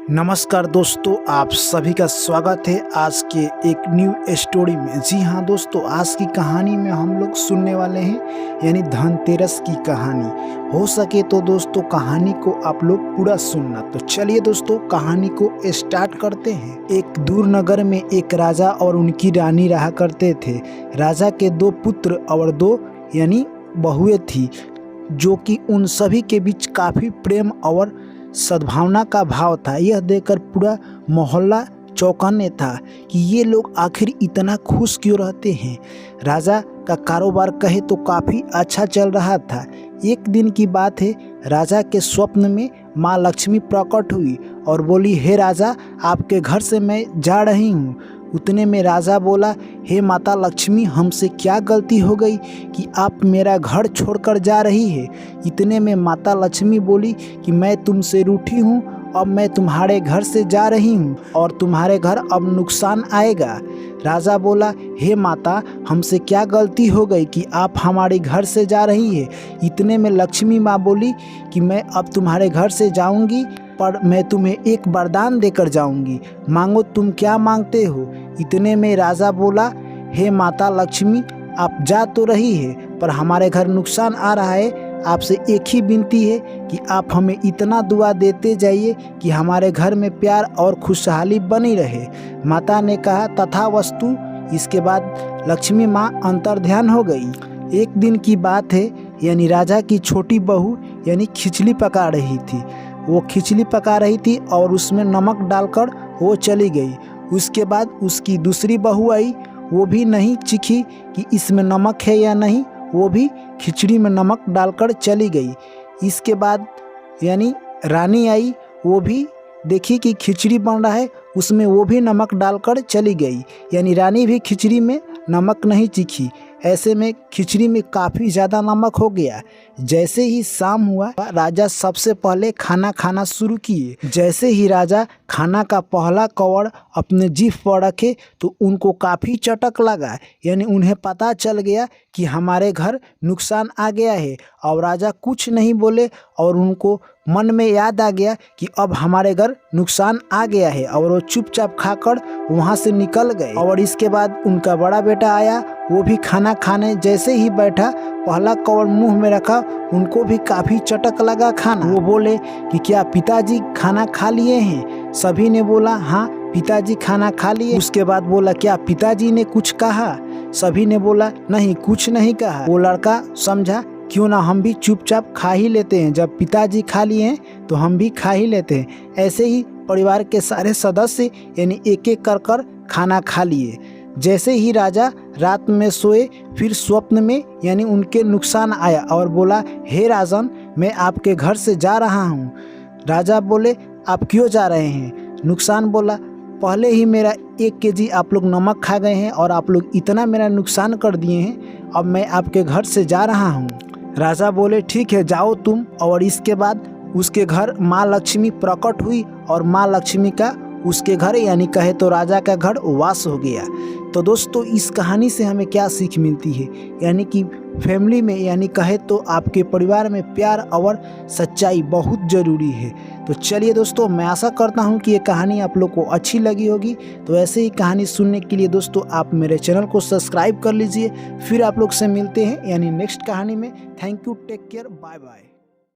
नमस्कार दोस्तों, आप सभी का स्वागत है आज के एक न्यू स्टोरी में। जी हाँ दोस्तों, आज की कहानी में हम लोग सुनने वाले हैं यानी धनतेरस की कहानी। हो सके तो दोस्तों कहानी को आप लोग पूरा सुनना। तो चलिए दोस्तों कहानी को स्टार्ट करते हैं। एक दूर नगर में एक राजा और उनकी रानी रहा करते थे। राजा के 2 पुत्र और 2 यानी बहुएं थी, जो कि उन सभी के बीच काफ़ी प्रेम और सद्भावना का भाव था। यह देखकर पूरा मोहल्ला चौंकने था कि ये लोग आखिर इतना खुश क्यों रहते हैं। राजा का कारोबार कहे तो काफ़ी अच्छा चल रहा था। एक दिन की बात है, राजा के स्वप्न में माँ लक्ष्मी प्रकट हुई और बोली, हे राजा, आपके घर से मैं जा रही हूँ। उतने में राजा बोला, हे माता लक्ष्मी, हमसे क्या गलती हो गई कि आप मेरा घर छोड़कर जा रही है। इतने में माता लक्ष्मी बोली कि मैं तुमसे रूठी हूँ, अब मैं तुम्हारे घर से जा रही हूँ और तुम्हारे घर अब नुकसान आएगा। राजा बोला, हे माता, हमसे क्या गलती हो गई कि आप हमारे घर से जा रही है। इतने में लक्ष्मी माँ बोली कि मैं अब तुम्हारे घर से जाऊँगी, पर मैं तुम्हें एक वरदान देकर जाऊंगी, मांगो तुम क्या मांगते हो। इतने में राजा बोला, हे माता लक्ष्मी, आप जा तो रही है पर हमारे घर नुकसान आ रहा है। आपसे एक ही विनती है कि आप हमें इतना दुआ देते जाइए कि हमारे घर में प्यार और खुशहाली बनी रहे। माता ने कहा, तथास्तु। इसके बाद लक्ष्मी माँ अंतर्ध्यान हो गई। एक दिन की बात है, यानी राजा की छोटी बहू यानी खिचड़ी पका रही थी। वो खिचड़ी पका रही थी और उसमें नमक डालकर वो चली गई। उसके बाद उसकी दूसरी बहू आई, वो भी नहीं चीखी कि इसमें नमक है या नहीं, वो भी खिचड़ी में नमक डालकर चली गई। इसके बाद यानी रानी आई, वो भी देखी कि खिचड़ी बन रहा है, उसमें वो भी नमक डालकर चली गई। यानी रानी भी खिचड़ी में नमक नहीं चीखी। ऐसे में खिचड़ी में काफ़ी ज़्यादा नमक हो गया। जैसे ही शाम हुआ, राजा सबसे पहले खाना खाना शुरू किए। जैसे ही राजा खाना का पहला कवड़ अपने जीभ पर रखे तो उनको काफ़ी चटक लगा। यानी उन्हें पता चल गया कि हमारे घर नुकसान आ गया है। और राजा कुछ नहीं बोले और उनको मन में याद आ गया कि अब हमारे घर नुकसान आ गया है, और वो चुपचाप खाकर वहाँ से निकल गए। और इसके बाद उनका बड़ा बेटा आया, वो भी खाना खाने जैसे ही बैठा, पहला कवड़ मुंह में रखा, उनको भी काफ़ी चटक लगा खाना। वो बोले कि क्या पिताजी खाना खा लिए हैं? सभी ने बोला, हाँ पिताजी खाना खा लिए। उसके बाद बोला, क्या पिताजी ने कुछ कहा? सभी ने बोला, नहीं कुछ नहीं कहा। वो लड़का समझा, क्यों ना हम भी चुपचाप खा ही लेते हैं, जब पिताजी खा लिए हैं तो हम भी खा ही लेते हैं। ऐसे ही परिवार के सारे सदस्य यानी एक एक कर खाना खा लिए। जैसे ही राजा रात में सोए, फिर स्वप्न में यानी उनके नुकसान आया और बोला, हे राजन, मैं आपके घर से जा रहा हूँ। राजा बोले, आप क्यों जा रहे हैं? नुकसान बोला, पहले ही मेरा 1 केजी आप लोग नमक खा गए हैं और आप लोग इतना मेरा नुकसान कर दिए हैं, अब मैं आपके घर से जा रहा हूँ। राजा बोले, ठीक है जाओ तुम। और इसके बाद उसके घर माँ लक्ष्मी प्रकट हुई और माँ लक्ष्मी का उसके घर यानी कहे तो राजा का घर वास हो गया। तो दोस्तों इस कहानी से हमें क्या सीख मिलती है? यानी कि फैमिली में यानी कहे तो आपके परिवार में प्यार और सच्चाई बहुत ज़रूरी है। तो चलिए दोस्तों, मैं आशा करता हूँ कि ये कहानी आप लोग को अच्छी लगी होगी। तो ऐसे ही कहानी सुनने के लिए दोस्तों आप मेरे चैनल को सब्सक्राइब कर लीजिए। फिर आप लोग से मिलते हैं यानी नेक्स्ट कहानी में। Thank you, take care, bye bye.